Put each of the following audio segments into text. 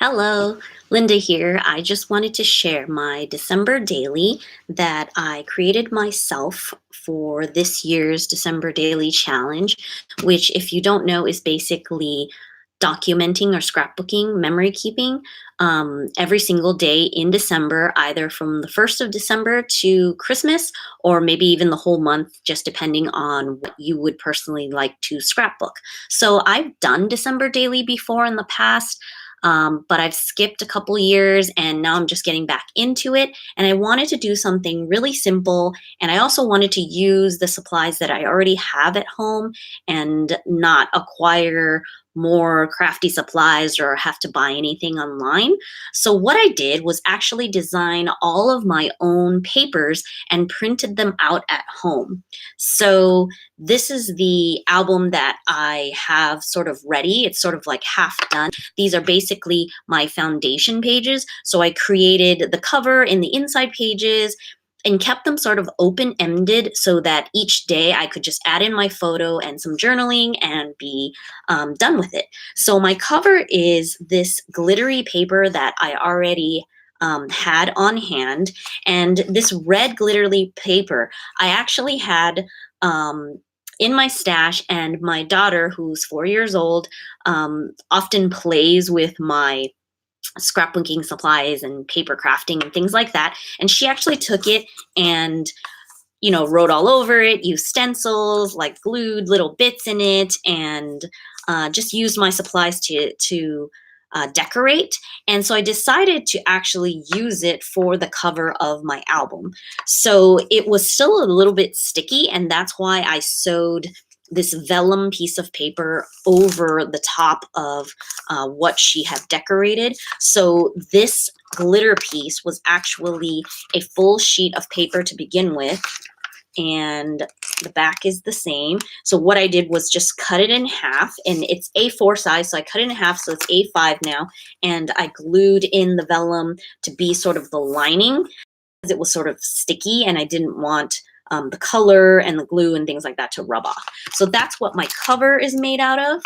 Hello, Linda here. I just wanted to share my December daily that I created myself for this year's December daily challenge, which, if you don't know, is basically documenting or scrapbooking, memory keeping every single day in December, either from the 1st of December to Christmas, or maybe even the whole month, just depending on what you would personally like to scrapbook. So I've done December daily before in the past. But I've skipped a couple years and now I'm just getting back into it. And I wanted to do something really simple. And I also wanted to use the supplies that I already have at home and not acquire more crafty supplies or have to buy anything online. So, what I did was actually design all of my own papers and printed them out at home. So, this is the album that I have sort of ready. It's sort of like half done. These are basically my foundation pages. So I created the cover and the inside pages and kept them sort of open-ended so that each day I could just add in my photo and some journaling and be done with it. So my cover is this glittery paper that I already had on hand. And this red glittery paper, I actually had in my stash, and my daughter, who's 4 years old, often plays with my scrapbooking supplies and paper crafting and things like that. And she actually took it and wrote all over it, used stencils, like glued little bits in it, and just used my supplies to decorate. And so I decided to actually use it for the cover of my album. So it was still a little bit sticky, and that's why I sewed this vellum piece of paper over the top of what she had decorated. So this glitter piece was actually a full sheet of paper to begin with, and the back is the same. So what I did was just cut it in half, and it's A4 size, so I cut it in half, so it's A5 now, and I glued in the vellum to be sort of the lining because it was sort of sticky and I didn't want the color and the glue and things like that to rub off. So that's what my cover is made out of.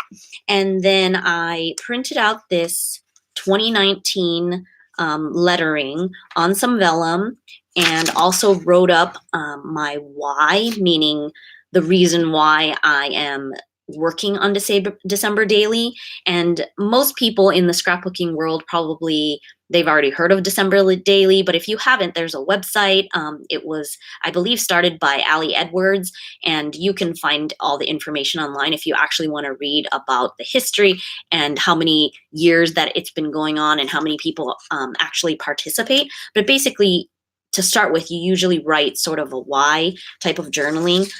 And then I printed out this 2019 lettering on some vellum and also wrote up my why, meaning the reason why I am working on December daily. And most people in the scrapbooking world probably they've already heard of December daily, but if you haven't, there's a website. It was, I believe, started by Ali Edwards, and you can find all the information online if you actually want to read about the history and how many years that it's been going on and how many people actually participate. But basically, to start with, you usually write sort of a why type of journaling,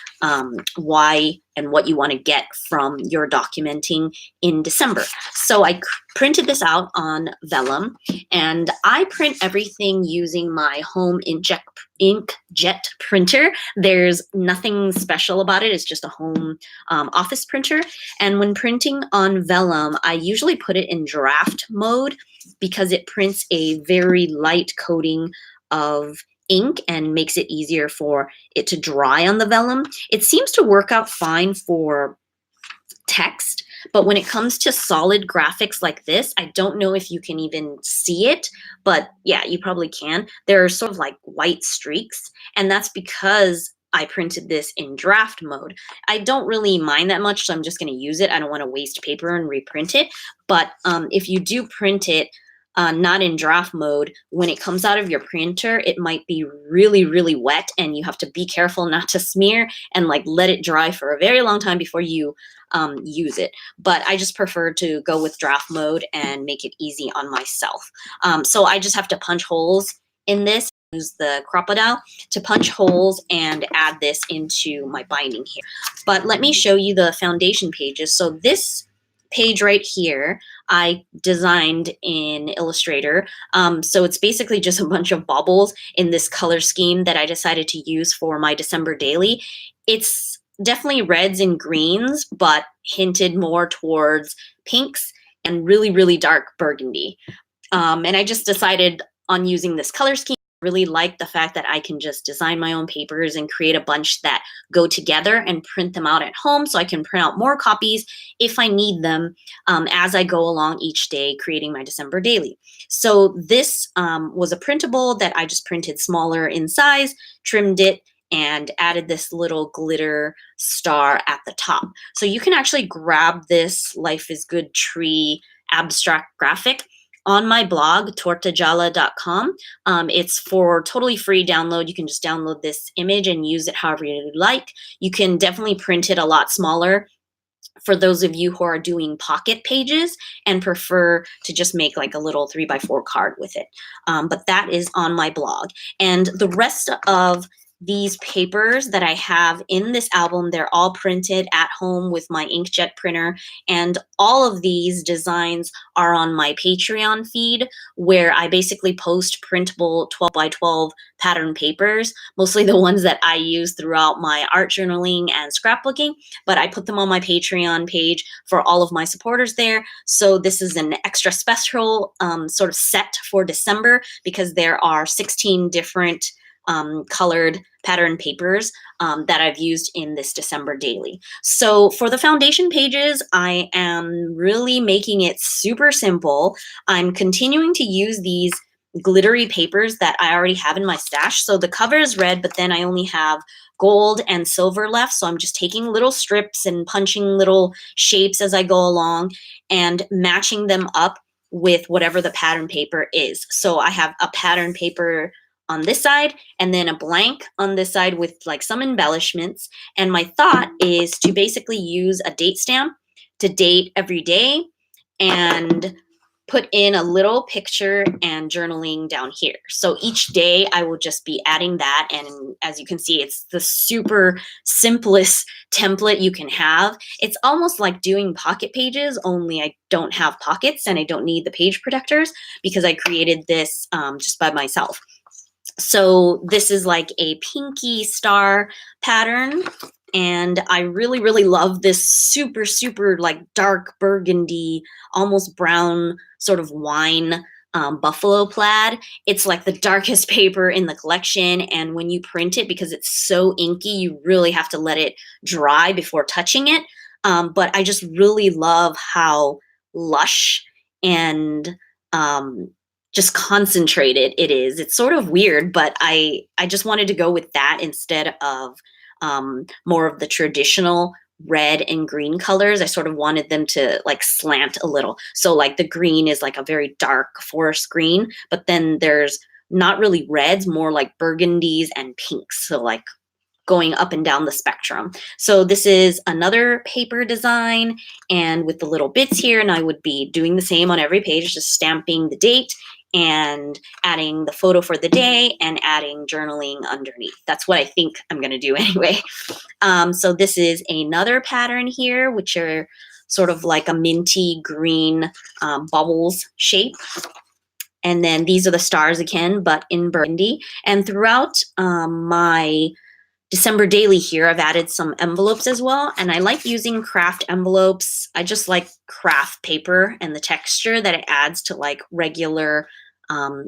why and what you want to get from your documenting in December. So I printed this out on vellum, and I print everything using my home inkjet printer. There's nothing special about it. It's just a home office printer. And when printing on vellum, I usually put it in draft mode because it prints a very light coating of ink and makes it easier for it to dry on the vellum. It seems to work out fine for text, but when it comes to solid graphics like this, I don't know if you can even see it, but yeah, you probably can. There are sort of like white streaks, and that's because I printed this in draft mode. I don't really mind that much, so I'm just going to use it. I don't want to waste paper and reprint it, but if you do print it not in draft mode, when it comes out of your printer, it might be really, really wet, and you have to be careful not to smear and like let it dry for a very long time before you use it. But I just prefer to go with draft mode and make it easy on myself. So I just have to punch holes in this. Use the crocodile to punch holes and add this into my binding here. But let me show you the foundation pages. So this page right here I designed in Illustrator. So it's basically just a bunch of baubles in this color scheme that I decided to use for my December daily. It's definitely reds and greens, but hinted more towards pinks and really, really dark burgundy. And I just decided on using this color scheme really like the fact that I can just design my own papers and create a bunch that go together and print them out at home, so I can print out more copies if I need them as I go along each day creating my December daily. So this was a printable that I just printed smaller in size, trimmed it, and added this little glitter star at the top. So you can actually grab this Life is Good tree abstract graphic on my blog, tortajala.com. It's for totally free download. You can just download this image and use it however you like. You can definitely print it a lot smaller for those of you who are doing pocket pages and prefer to just make like a little 3x4 card with it. But that is on my blog. And the rest of these papers that I have in this album, they're all printed at home with my inkjet printer. And all of these designs are on my Patreon feed, where I basically post printable 12x12 pattern papers, mostly the ones that I use throughout my art journaling and scrapbooking, but I put them on my Patreon page for all of my supporters there. So this is an extra special sort of set for December, because there are 16 different colored pattern papers that I've used in this December daily. So for the foundation pages, I am really making it super simple. I'm continuing to use these glittery papers that I already have in my stash. So the cover is red, but then I only have gold and silver left. So I'm just taking little strips and punching little shapes as I go along and matching them up with whatever the pattern paper is. So I have a pattern paper on this side and then a blank on this side with like some embellishments. And my thought is to basically use a date stamp to date every day and put in a little picture and journaling down here. So each day I will just be adding that. And as you can see, it's the super simplest template you can have. It's almost like doing pocket pages, only I don't have pockets and I don't need the page protectors because I created this just by myself. So this is like a pinky star pattern, and I really, really love this super, super like dark burgundy, almost brown sort of wine buffalo plaid. It's like the darkest paper in the collection, and when you print it, because it's so inky, you really have to let it dry before touching it. But I just really love how lush and just concentrated it is. It's sort of weird, but I just wanted to go with that instead of more of the traditional red and green colors. I sort of wanted them to like slant a little. So like the green is like a very dark forest green, but then there's not really reds, more like burgundies and pinks. So like going up and down the spectrum. So this is another paper design, and with the little bits here, and I would be doing the same on every page, just stamping the date and adding the photo for the day and adding journaling underneath. That's what I think I'm going to do anyway. So this is another pattern here, which are sort of like a minty green bubbles shape. And then these are the stars again, but in burgundy. And throughout my December daily here, I've added some envelopes as well, and I like using craft envelopes. I just like craft paper and the texture that it adds to like regular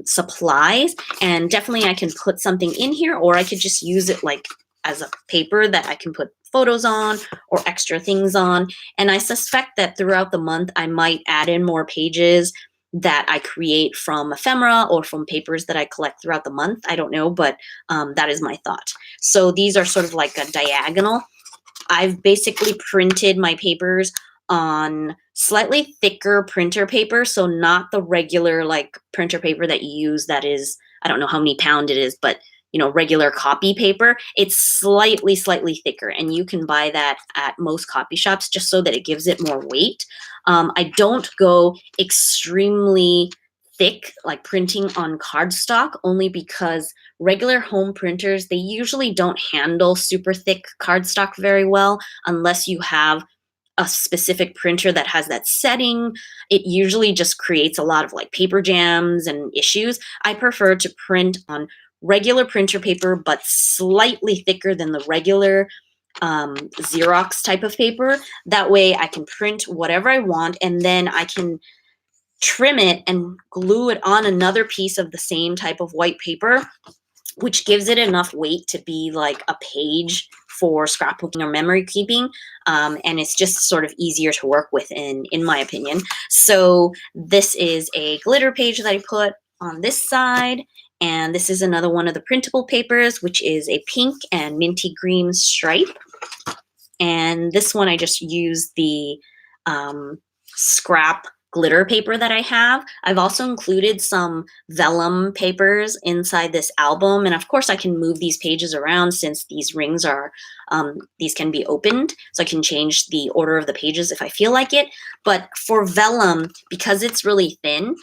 supplies, and definitely I can put something in here, or I could just use it like as a paper that I can put photos on or extra things on. And I suspect that throughout the month I might add in more pages that I create from ephemera or from papers that I collect throughout the month. I don't know, but that is my thought. So these are sort of like a diagonal. I've basically printed my papers on slightly thicker printer paper, so not the regular like printer paper that you use that is, I don't know how many pound it is, but you know, regular copy paper. It's slightly thicker, and you can buy that at most copy shops just so that it gives it more weight. I don't go extremely thick, like printing on cardstock, only because regular home printers, they usually don't handle super thick cardstock very well unless you have a specific printer that has that setting. It usually just creates a lot of like paper jams and issues. I prefer to print on regular printer paper, but slightly thicker than the regular Xerox type of paper. That way I can print whatever I want, and then I can trim it and glue it on another piece of the same type of white paper, which gives it enough weight to be like a page for scrapbooking or memory keeping. And it's just sort of easier to work with in my opinion. So this is a glitter page that I put on this side. And this is another one of the printable papers, which is a pink and minty green stripe. And this one I just used the scrap glitter paper that I have. I've also included some vellum papers inside this album. And of course I can move these pages around since these rings are, these can be opened. So I can change the order of the pages if I feel like it. But for vellum, because it's really thin,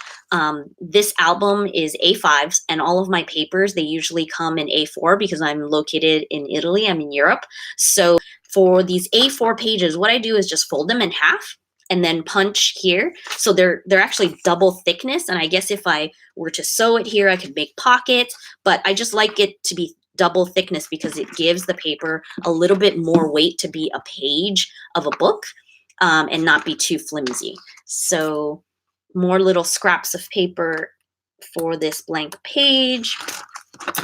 this album is A5s and all of my papers, they usually come in A4 because I'm located in Italy, I'm in Europe. So for these A4 pages, what I do is just fold them in half and then punch here. So they're actually double thickness. And I guess if I were to sew it here, I could make pockets, but I just like it to be double thickness because it gives the paper a little bit more weight to be a page of a book and not be too flimsy. So more little scraps of paper for this blank page.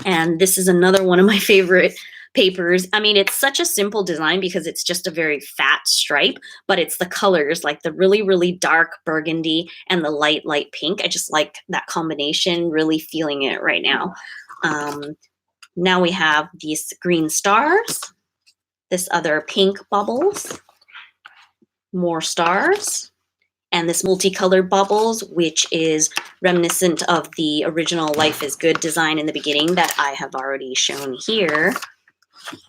And this is another one of my favorite papers. I mean, it's such a simple design because it's just a very fat stripe, but it's the colors, like the really, really dark burgundy and the light, light pink. I just like that combination, really feeling it right now. Now we have these green stars, this other pink bubbles, more stars, and this multicolored bubbles, which is reminiscent of the original Life is Good design in the beginning that I have already shown here.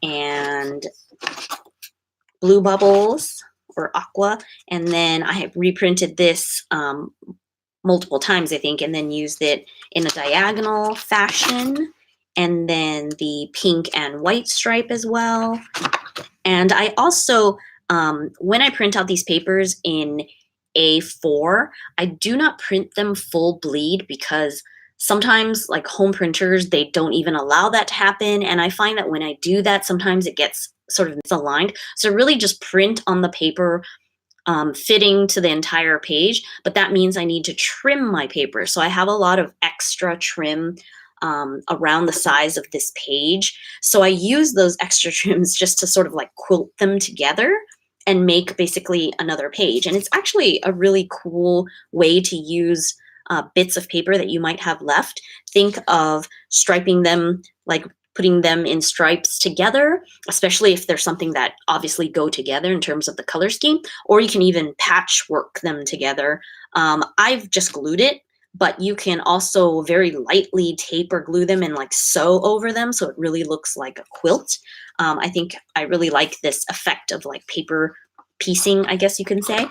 And blue bubbles or aqua, and then I have reprinted this multiple times, I think, and then used it in a diagonal fashion, and then the pink and white stripe as well. And I also, when I print out these papers in A4, I do not print them full bleed because sometimes like home printers, they don't even allow that to happen. And I find that when I do that, sometimes it gets sort of misaligned. So really just print on the paper fitting to the entire page, but that means I need to trim my paper. So I have a lot of extra trim around the size of this page. So I use those extra trims just to sort of like quilt them together and make basically another page. And it's actually a really cool way to use bits of paper that you might have left. Think of striping them, like putting them in stripes together, especially if there's something that obviously go together in terms of the color scheme, or you can even patchwork them together. I've just glued it, but you can also very lightly tape or glue them and like sew over them so it really looks like a quilt. I think I really like this effect of like paper piecing, I guess you can say.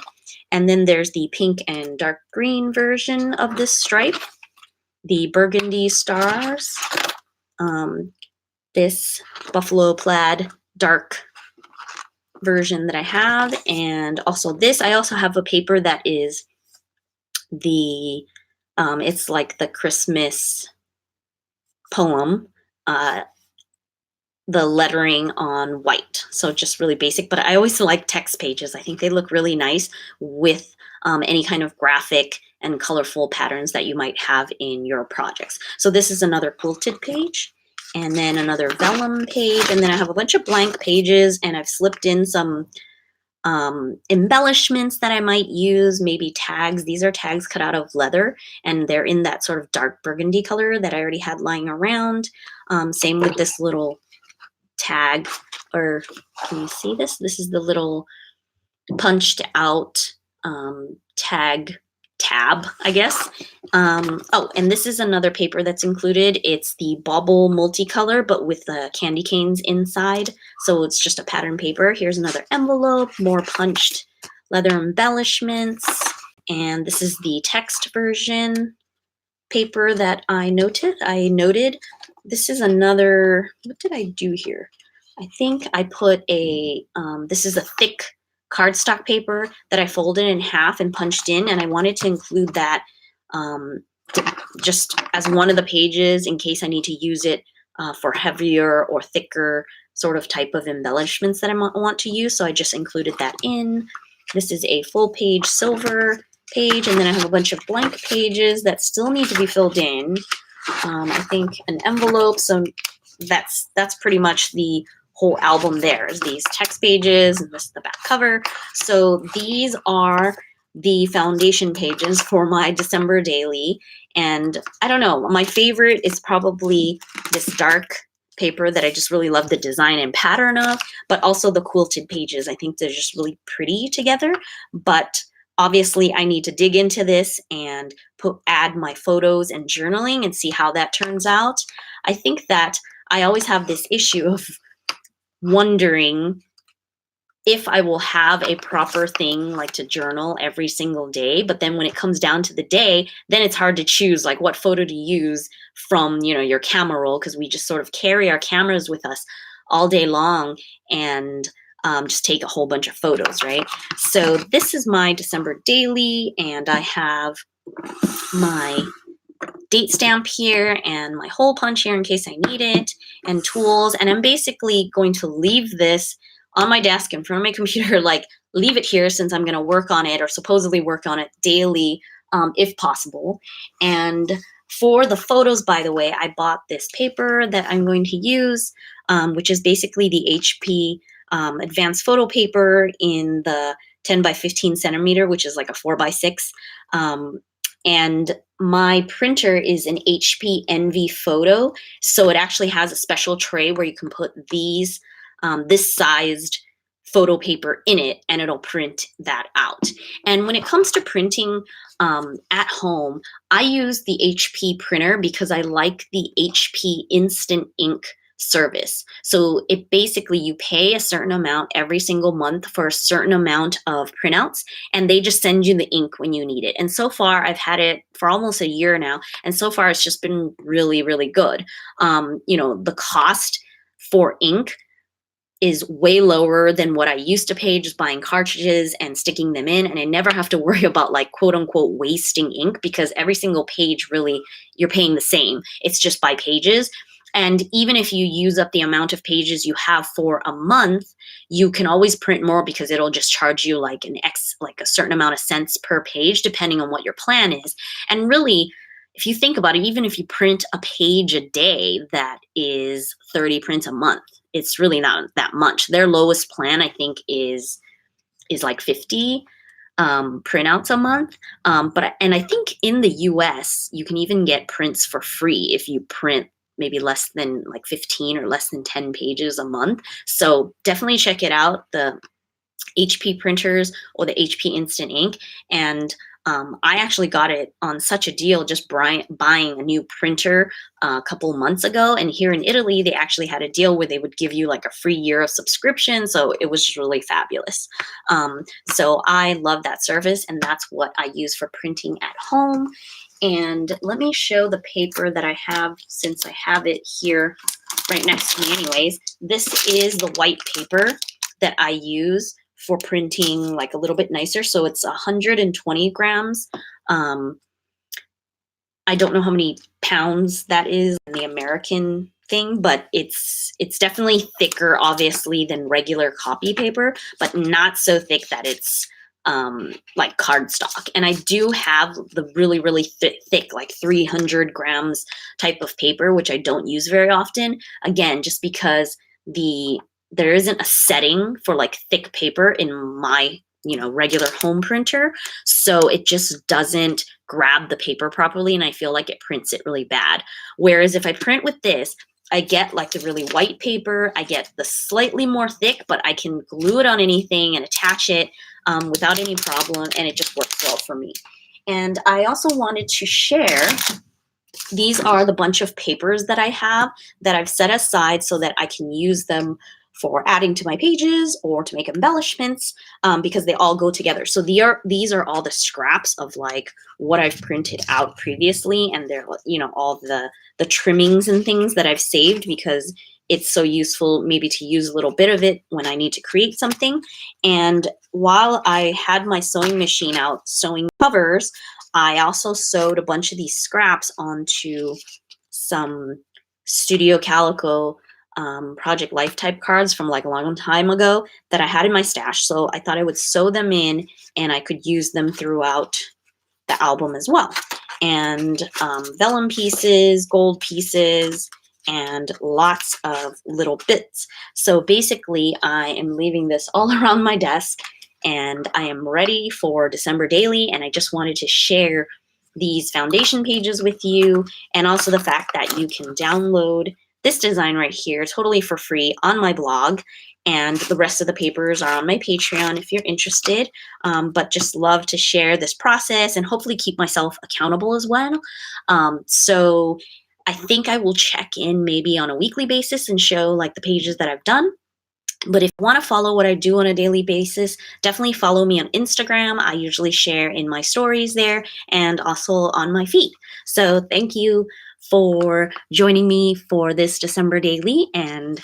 And then there's the pink and dark green version of this stripe, the burgundy stars, this buffalo plaid dark version that I have, and also this. I also have a paper that is the, it's like the Christmas poem, the lettering on white. So just really basic, but I always like text pages. I think they look really nice with any kind of graphic and colorful patterns that you might have in your projects. So this is another quilted page, and then another vellum page, and then I have a bunch of blank pages, and I've slipped in some embellishments that I might use, maybe tags. These are tags cut out of leather, and they're in that sort of dark burgundy color that I already had lying around. Same with this little tag, or can you see this? This is the little punched out tab, I guess. Oh, and this is another paper that's included. It's the Bauble multicolor, but with the candy canes inside. So it's just a pattern paper. Here's another envelope, more punched leather embellishments. And this is the text version paper that I noted. This is another, what did I do here? I think I put a, this is a thick cardstock paper that I folded in half and punched in, and I wanted to include that just as one of the pages in case I need to use it for heavier or thicker sort of type of embellishments that I want to use. So I just included that in. This is a full page silver page, and then I have a bunch of blank pages that still need to be filled in. I think an envelope, so that's pretty much the whole album there, is these text pages, and this is the back cover. So these are the foundation pages for my December daily. And I don't know, my favorite is probably this dark paper that I just really love the design and pattern of, but also the quilted pages. I think they're just really pretty together. But obviously I need to dig into this and add my photos and journaling and see how that turns out. I think that I always have this issue of wondering if I will have a proper thing like to journal every single day. But then when it comes down to the day, then it's hard to choose like what photo to use from, your camera roll, because we just sort of carry our cameras with us all day long and just take a whole bunch of photos, right? So this is my December daily, and I have my date stamp here and my hole punch here in case I need it, and tools. And I'm basically going to leave this on my desk in front of my computer, like leave it here since I'm going to work on it, or supposedly work on it daily if possible. And for the photos, by the way, I bought this paper that I'm going to use, which is basically the HP advanced photo paper in the 10 by 15 centimeter, which is like a 4 by 6. And my printer is an HP Envy Photo, so it actually has a special tray where you can put these this sized photo paper in it, and it'll print that out. And when it comes to printing at home, I use the HP printer because I like the HP Instant Ink service. So it basically, you pay a certain amount every single month for a certain amount of printouts, and they just send you the ink when you need it. And so far, I've had it for almost a year now, and so far it's just been really, really good. The cost for ink is way lower than what I used to pay just buying cartridges and sticking them in. And I never have to worry about like quote unquote wasting ink, because every single page really, you're paying the same. It's just by pages. And even if you use up the amount of pages you have for a month, you can always print more, because it'll just charge you like a certain amount of cents per page, depending on what your plan is. And really, if you think about it, even if you print a page a day, that is 30 prints a month. It's really not that much. Their lowest plan, I think, is like 50 printouts a month. And I think in the US, you can even get prints for free if you print maybe less than like 15 or less than 10 pages a month. So definitely check it out, the HP printers or the HP Instant Ink. And I actually got it on such a deal just buying a new printer a couple months ago. And here in Italy, they actually had a deal where they would give you like a free year of subscription. So it was just really fabulous. So I love that service, and that's what I use for printing at home. And let me show the paper that I have, since I have it here right next to me anyways. This is the white paper that I use for printing like a little bit nicer. So it's 120 grams. I don't know how many pounds that is in the American thing, but it's definitely thicker, obviously, than regular copy paper, but not so thick that it's like cardstock. And I do have the really, really thick, like 300 grams type of paper, which I don't use very often. Again, just because there isn't a setting for like thick paper in my regular home printer, so it just doesn't grab the paper properly, and I feel like it prints it really bad. Whereas if I print with this, I get like the really white paper, I get the slightly more thick, but I can glue it on anything and attach it without any problem, and it just works well for me. And I also wanted to share, these are the bunch of papers that I have that I've set aside so that I can use them for adding to my pages or to make embellishments, because they all go together. So these are all the scraps of like what I've printed out previously, and they're all the trimmings and things that I've saved, because it's so useful maybe to use a little bit of it when I need to create something. And while I had my sewing machine out sewing covers, I also sewed a bunch of these scraps onto some Studio Calico Project Life type cards from like a long time ago that I had in my stash. So I thought I would sew them in, and I could use them throughout the album as well. And vellum pieces, gold pieces, and lots of little bits. So basically, I am leaving this all around my desk, and I am ready for December Daily, and I just wanted to share these foundation pages with you, and also the fact that you can download this design right here totally for free on my blog, and the rest of the papers are on my Patreon if you're interested. But just love to share this process and hopefully keep myself accountable as well. So I think I will check in maybe on a weekly basis and show like the pages that I've done. But if you want to follow what I do on a daily basis, definitely follow me on Instagram. I usually share in my stories there and also on my feed. So thank you for joining me for this December daily. And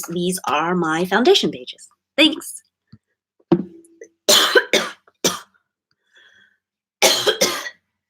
these are my foundation pages. Thanks.